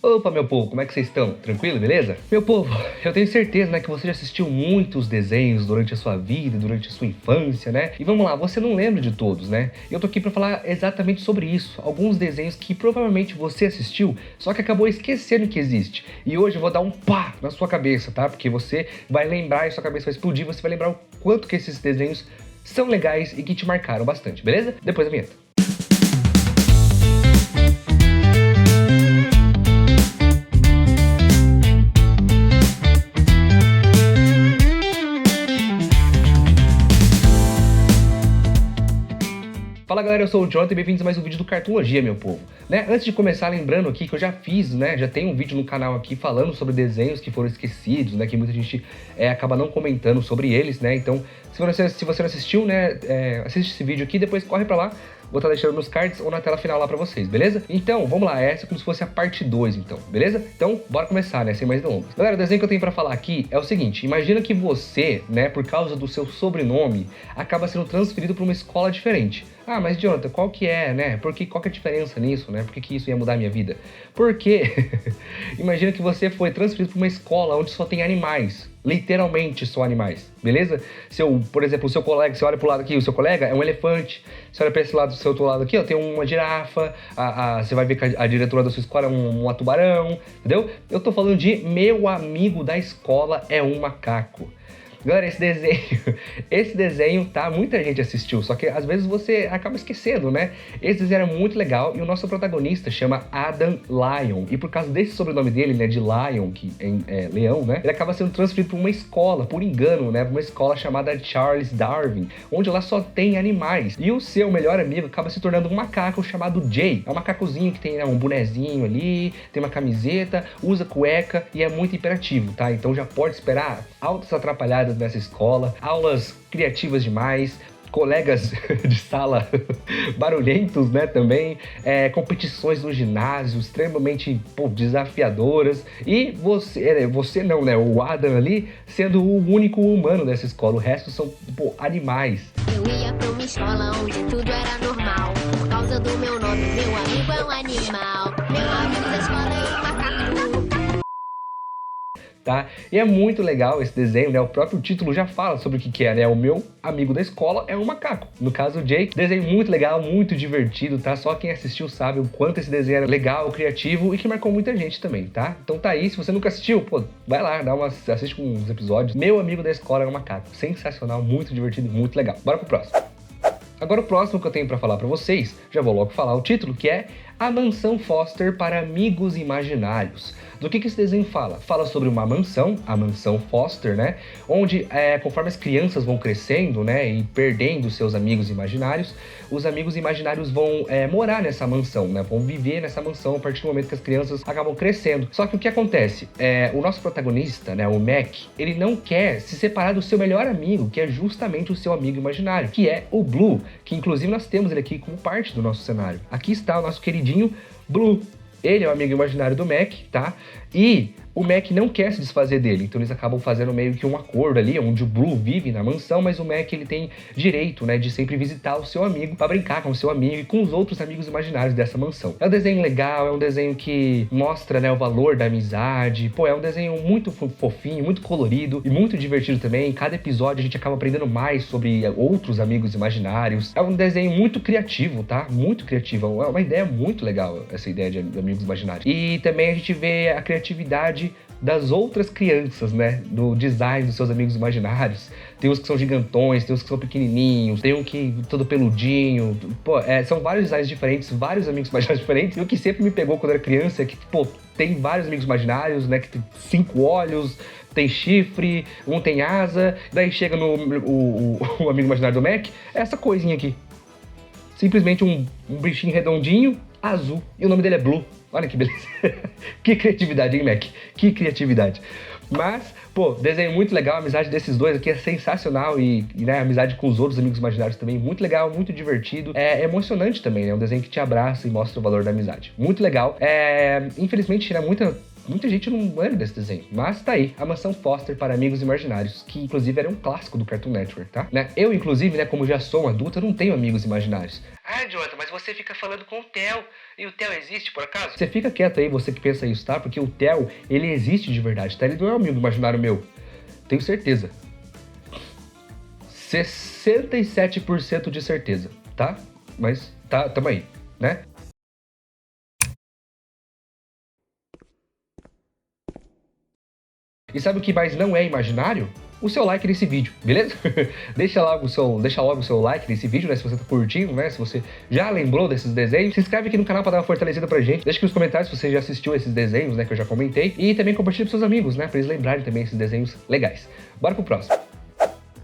Opa, meu povo, como é que vocês estão? Tranquilo, beleza? Meu povo, eu tenho certeza, né, que você já assistiu muitos desenhos durante a sua vida, durante a sua infância, né? E vamos lá, você não lembra de todos, né? Eu tô aqui pra falar exatamente sobre isso. Alguns desenhos que provavelmente você assistiu, só que acabou esquecendo que existe. E hoje eu vou dar um pá na sua cabeça, tá? Porque você vai lembrar e sua cabeça vai explodir, você vai lembrar o quanto que esses desenhos são legais e que te marcaram bastante, beleza? Depois da vinheta. Fala galera, eu sou o Jonathan e bem-vindos a mais um vídeo do Cartologia, meu povo. Antes de começar, lembrando aqui que eu já fiz, já tem um vídeo no canal aqui falando sobre desenhos que foram esquecidos, que muita gente acaba não comentando sobre eles, Então, se você não assistiu, assiste esse vídeo aqui, depois corre pra lá. Vou estar deixando nos cards ou na tela final lá pra vocês, beleza? Então, vamos lá, essa é como se fosse a parte 2, então, beleza? Então, bora começar, sem mais delongas. Galera, o desenho que eu tenho pra falar aqui é o seguinte: imagina que você, por causa do seu sobrenome, acaba sendo transferido pra uma escola diferente. Ah, mas Jonathan, qual que é, qual que é a diferença nisso, Por que isso ia mudar a minha vida? Porque, imagina que você foi transferido pra uma escola onde só tem animais. Literalmente só animais, beleza? Por exemplo, o seu colega, você olha pro lado aqui, o seu colega é um elefante. Você olha pra esse lado, do seu outro lado aqui, ó, tem uma girafa. Você vai ver que a diretora da sua escola é um tubarão, entendeu? Eu tô falando de meu amigo da escola é um macaco. Galera, esse desenho, tá? Muita gente assistiu, só que às vezes você acaba esquecendo, Esse desenho era muito legal e o nosso protagonista chama Adam Lion. E por causa desse sobrenome dele, de Lion, que é leão, Ele acaba sendo transferido para uma escola, por engano, Uma escola chamada Charles Darwin, onde lá só tem animais. E o seu melhor amigo acaba se tornando um macaco chamado Jay. É um macacozinho que tem um bonezinho ali, tem uma camiseta, usa cueca e é muito hiperativo, tá? Então já pode esperar altas atrapalhadas nessa escola, aulas criativas demais, colegas de sala barulhentos, também, competições no ginásio extremamente desafiadoras, e você não, o Adam ali sendo o único humano dessa escola, o resto são, animais. Eu ia pra uma escola onde tudo era normal, por causa do meu nome, meu amigo é um animal, meu amigo da escola é um macaco. Tá? E é muito legal esse desenho, O próprio título já fala sobre o que é, O meu amigo da escola é um macaco. No caso, o Jake. Desenho muito legal, muito divertido, tá? Só quem assistiu sabe o quanto esse desenho era legal, criativo e que marcou muita gente também, tá? Então tá aí, se você nunca assistiu, vai lá, assiste uns episódios. Meu amigo da escola é um macaco. Sensacional, muito divertido, muito legal. Bora pro próximo. Agora o próximo que eu tenho pra falar pra vocês, já vou logo falar o título, que é A Mansão Foster para Amigos Imaginários. Do que esse desenho fala? Fala sobre uma mansão, a Mansão Foster, Onde, conforme as crianças vão crescendo, e perdendo seus amigos imaginários, os amigos imaginários vão morar nessa mansão, Vão viver nessa mansão a partir do momento que as crianças acabam crescendo. Só que o que acontece? O nosso protagonista, o Mac, ele não quer se separar do seu melhor amigo, que é justamente o seu amigo imaginário, que é o Blue, que inclusive nós temos ele aqui como parte do nosso cenário. Aqui está o nosso queridinho Blue. Ele é o amigo imaginário do Mac, tá? E o Mac não quer se desfazer dele, então eles acabam fazendo meio que um acordo ali, onde o Blue vive na mansão, mas o Mac, ele tem direito, de sempre visitar o seu amigo, pra brincar com o seu amigo e com os outros amigos imaginários dessa mansão. É um desenho legal, é um desenho que mostra, o valor da amizade, é um desenho muito fofinho, muito colorido e muito divertido também. Cada episódio a gente acaba aprendendo mais sobre outros amigos imaginários. É um desenho muito criativo, tá? Muito criativo, é uma ideia muito legal, essa ideia de amigos imaginários. E também a gente vê a criatividade das outras crianças, do design dos seus amigos imaginários. Tem uns que são gigantões, tem uns que são pequenininhos, tem um que todo peludinho. São vários designs diferentes, vários amigos imaginários diferentes. E o que sempre me pegou quando era criança é que, tem vários amigos imaginários, que tem 5 olhos, tem chifre, um tem asa. Daí chega o amigo imaginário do Mac, é essa coisinha aqui. Simplesmente um bichinho redondinho, azul, e o nome dele é Blue. Olha que beleza. Que criatividade, hein, Mac? Que criatividade. Mas, desenho muito legal, a amizade desses dois aqui é sensacional e a amizade com os outros amigos imaginários também muito legal, muito divertido. É emocionante também, é um desenho que te abraça e mostra o valor da amizade. Muito legal. Infelizmente, muita Muita gente não lembra desse desenho, mas tá aí, A Mansão Foster para Amigos Imaginários, que inclusive era um clássico do Cartoon Network, tá? Né? Eu, inclusive, né, como já sou um adulto, eu não tenho amigos imaginários. Ah, Jonathan, mas você fica falando com o Theo, e o Theo existe, por acaso? Você fica quieto aí, você que pensa isso, tá? Porque o Theo, ele existe de verdade, tá? Ele não é um amigo imaginário meu, tenho certeza. 67% de certeza, tá? Mas, tá, tamo aí, né? E sabe o que mais não é imaginário? O seu like nesse vídeo, beleza? deixa logo o seu like nesse vídeo, né? Se você tá curtindo, né? Se você já lembrou desses desenhos, se inscreve aqui no canal pra dar uma fortalecida pra gente. Deixa aqui nos comentários se você já assistiu esses desenhos, né? Que eu já comentei. E também compartilha com seus amigos, né? Pra eles lembrarem também esses desenhos legais. Bora pro próximo.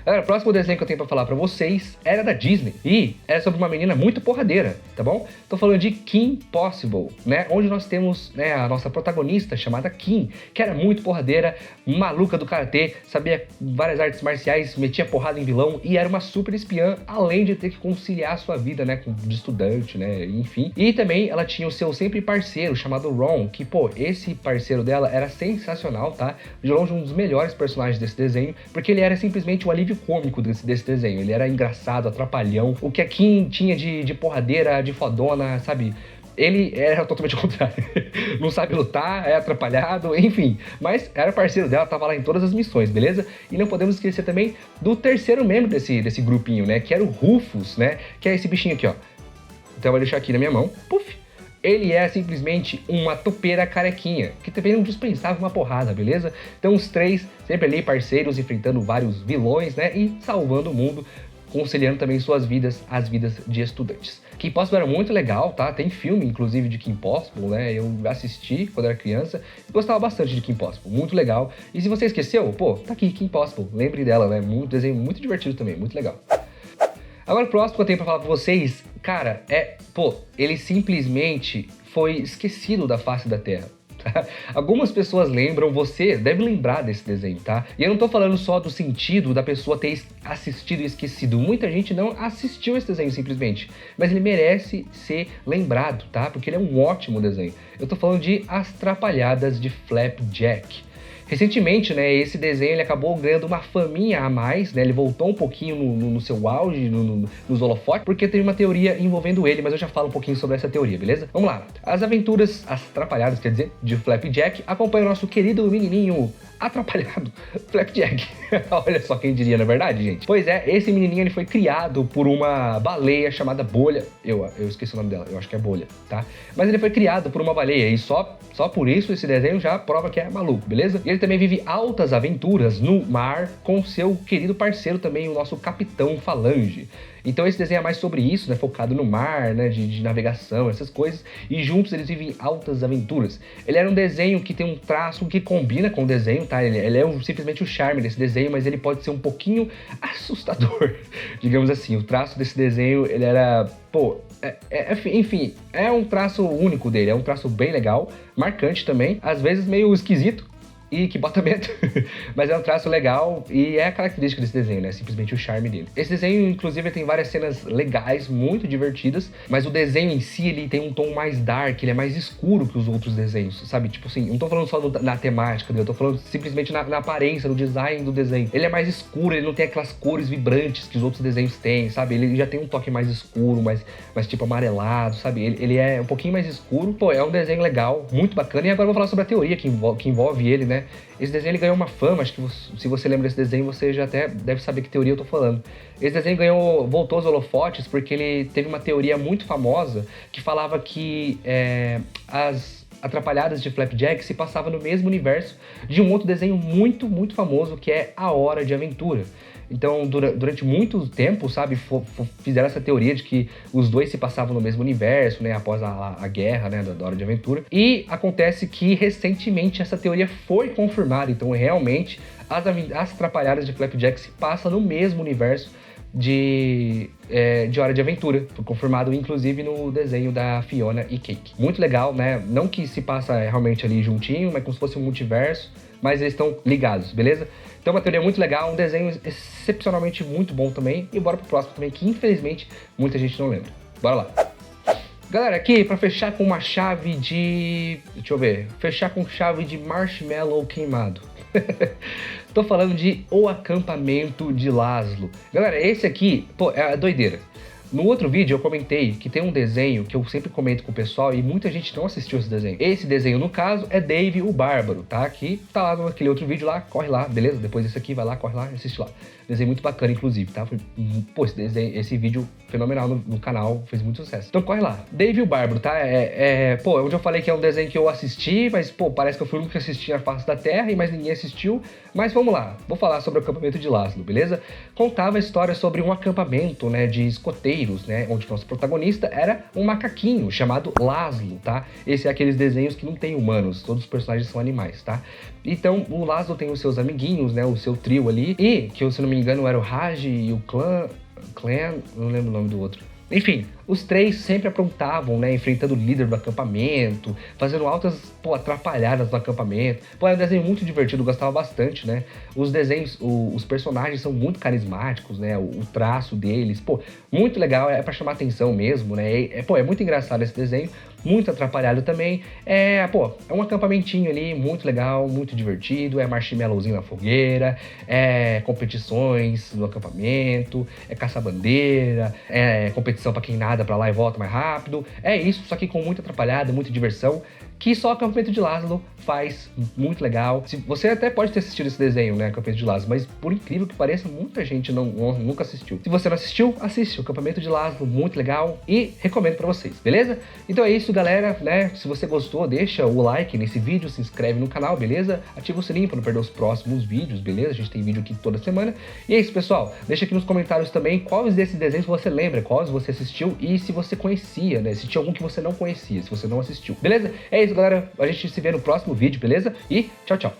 Galera, o próximo desenho que eu tenho pra falar pra vocês era da Disney e era sobre uma menina muito porradeira, tá bom? Tô falando de Kim Possible, né? Onde nós temos, né, a nossa protagonista chamada Kim, que era muito porradeira, maluca do karatê, sabia várias artes marciais, metia porrada em vilão e era uma super espiã, além de ter que conciliar a sua vida, né, de estudante, né, enfim. E também ela tinha o seu sempre parceiro chamado Ron, que, pô, esse parceiro dela era sensacional, tá? De longe um dos melhores personagens desse desenho, porque ele era simplesmente o alívio cômico desse desenho. Ele era engraçado, atrapalhão. O que a Kim tinha de porradeira, de fodona, sabe? Ele era totalmente o contrário. Não sabe lutar, é atrapalhado, enfim. Mas era parceiro dela, tava lá em todas as missões, beleza? E não podemos esquecer também do terceiro membro desse grupinho, né? Que era o Rufus, né? Que é esse bichinho aqui, ó. Então eu vou deixar aqui na minha mão. Puf! Ele é simplesmente uma topeira carequinha, que também não dispensava uma porrada, beleza? Então os três sempre ali parceiros, enfrentando vários vilões, né? E salvando o mundo, conciliando também suas vidas, as vidas de estudantes. Kim Possible era muito legal, tá? Tem filme, inclusive, de Kim Possible, né? Eu assisti quando era criança e gostava bastante de Kim Possible, muito legal. E se você esqueceu, pô, tá aqui, Kim Possible, lembre dela, né? Desenho muito divertido também, muito legal. Agora o próximo que eu tenho pra falar pra vocês, cara, ele simplesmente foi esquecido da face da Terra. Tá? Algumas pessoas lembram, você deve lembrar desse desenho, tá? E eu não tô falando só do sentido da pessoa ter assistido e esquecido. Muita gente não assistiu esse desenho simplesmente, mas ele merece ser lembrado, tá? Porque ele é um ótimo desenho. Eu tô falando de As Trapalhadas de Flapjack. Recentemente, né, esse desenho ele acabou ganhando uma faminha a mais, né, ele voltou um pouquinho no seu auge, nos holofotes, porque teve uma teoria envolvendo ele, mas eu já falo um pouquinho sobre essa teoria, beleza? Vamos lá. As aventuras, as trapalhadas, quer dizer, de Flapjack, acompanham o nosso querido menininho atrapalhado, Flapjack. Olha só quem diria, na verdade, gente. Pois é, esse menininho ele foi criado por uma baleia chamada Bolha. Eu esqueci o nome dela, eu acho que é Bolha, tá? Mas ele foi criado por uma baleia e só por isso esse desenho já prova que é maluco, beleza? E ele também vive altas aventuras no mar com seu querido parceiro também, o nosso Capitão Falange. Então esse desenho é mais sobre isso, né? Focado no mar, né? De navegação, essas coisas. E juntos eles vivem altas aventuras. Ele era um desenho que tem um traço que combina com o desenho, tá? Ele é simplesmente o charme desse desenho, mas ele pode ser um pouquinho assustador, digamos assim. O traço desse desenho, ele era... Pô, enfim, é um traço único dele. É um traço bem legal, marcante também. Às vezes meio esquisito. E que bota medo, mas é um traço legal e é a característica desse desenho, né? Simplesmente o charme dele. Esse desenho, inclusive, tem várias cenas legais, muito divertidas, mas o desenho em si, ele tem um tom mais dark, ele é mais escuro que os outros desenhos, sabe? Tipo assim, não tô falando só na temática dele, eu tô falando simplesmente na aparência, no design do desenho. Ele é mais escuro, ele não tem aquelas cores vibrantes que os outros desenhos têm, sabe? Ele já tem um toque mais escuro, mais tipo amarelado, sabe? Ele é um pouquinho mais escuro. Pô, é um desenho legal, muito bacana. E agora eu vou falar sobre a teoria que envolve ele, né? Esse desenho ele ganhou uma fama, acho que se você lembra desse desenho, você já até deve saber que teoria eu tô falando. Esse desenho voltou aos holofotes porque ele teve uma teoria muito famosa que falava que as Atrapalhadas de Flapjack se passava no mesmo universo de um outro desenho muito, muito famoso que é A Hora de Aventura. Então, durante muito tempo, sabe, fizeram essa teoria de que os dois se passavam no mesmo universo, né, após a guerra, né, da Hora de Aventura. E acontece que, recentemente, essa teoria foi confirmada. Então, realmente, as Atrapalhadas de Flapjack se passam no mesmo universo de Hora de Aventura. Foi confirmado, inclusive, no desenho da Fiona e Cake. Muito legal, né? Não que se passa realmente ali juntinho, mas como se fosse um multiverso, mas eles estão ligados, beleza? Então uma teoria muito legal, um desenho excepcionalmente muito bom também. E bora pro próximo também, que infelizmente muita gente não lembra. Bora lá! Galera, aqui pra fechar com uma chave de... deixa eu ver. Fechar com chave de marshmallow queimado. Tô falando de O Acampamento de Laszlo. Galera, esse aqui, pô, é a doideira. No outro vídeo eu comentei que tem um desenho que eu sempre comento com o pessoal e muita gente não assistiu esse desenho. Esse desenho, no caso, é Dave o Bárbaro, tá? Que tá lá naquele outro vídeo lá, corre lá, beleza? Depois desse aqui, vai lá, corre lá e assiste lá. Desenho muito bacana, inclusive, tá? Pô, esse vídeo fenomenal no canal, fez muito sucesso. Então corre lá. Dave o Bárbaro, tá? Pô, onde eu falei que é um desenho que eu assisti, mas, pô, parece que eu fui o único que assisti na face da Terra e mais ninguém assistiu. Mas vamos lá, vou falar sobre o acampamento de Laszlo, beleza? Contava a história sobre um acampamento, né, de escoteiros, né, onde o nosso protagonista era um macaquinho chamado Laszlo, tá? Esse é aqueles desenhos que não tem humanos, todos os personagens são animais, tá? Então, o Laszlo tem os seus amiguinhos, né, o seu trio ali, e, que se não me engano era o Raj e o Clan, não lembro o nome do outro. Enfim, os três sempre aprontavam, né, enfrentando o líder do acampamento, fazendo altas, pô, atrapalhadas no acampamento. Pô, é um desenho muito divertido, eu gostava bastante, né? Os desenhos, os personagens são muito carismáticos, né? O traço deles, pô, muito legal, é pra chamar atenção mesmo, né? Pô, é muito engraçado esse desenho, muito atrapalhado também. Pô, é um acampamentinho ali, muito legal, muito divertido, é marshmallowzinho na fogueira, é competições no acampamento, é caça-bandeira, é competição pra quem nada pra lá e volta mais rápido. É isso, só que com muita atrapalhada, muita diversão, que só o Acampamento de Laszlo faz, muito legal. Você até pode ter assistido esse desenho, né, Acampamento de Laszlo, mas por incrível que pareça, muita gente nunca assistiu. Se você não assistiu, assiste o Acampamento de Laszlo, muito legal e recomendo pra vocês, beleza? Então é isso, galera, né, se você gostou, deixa o like nesse vídeo, se inscreve no canal, beleza? Ativa o sininho pra não perder os próximos vídeos, beleza? A gente tem vídeo aqui toda semana. E é isso, pessoal, deixa aqui nos comentários também quais desses desenhos você lembra, quais você assistiu e se você conhecia, né, se tinha algum que você não conhecia, se você não assistiu, beleza? É isso, galera, a gente se vê no próximo vídeo, beleza? E tchau, tchau!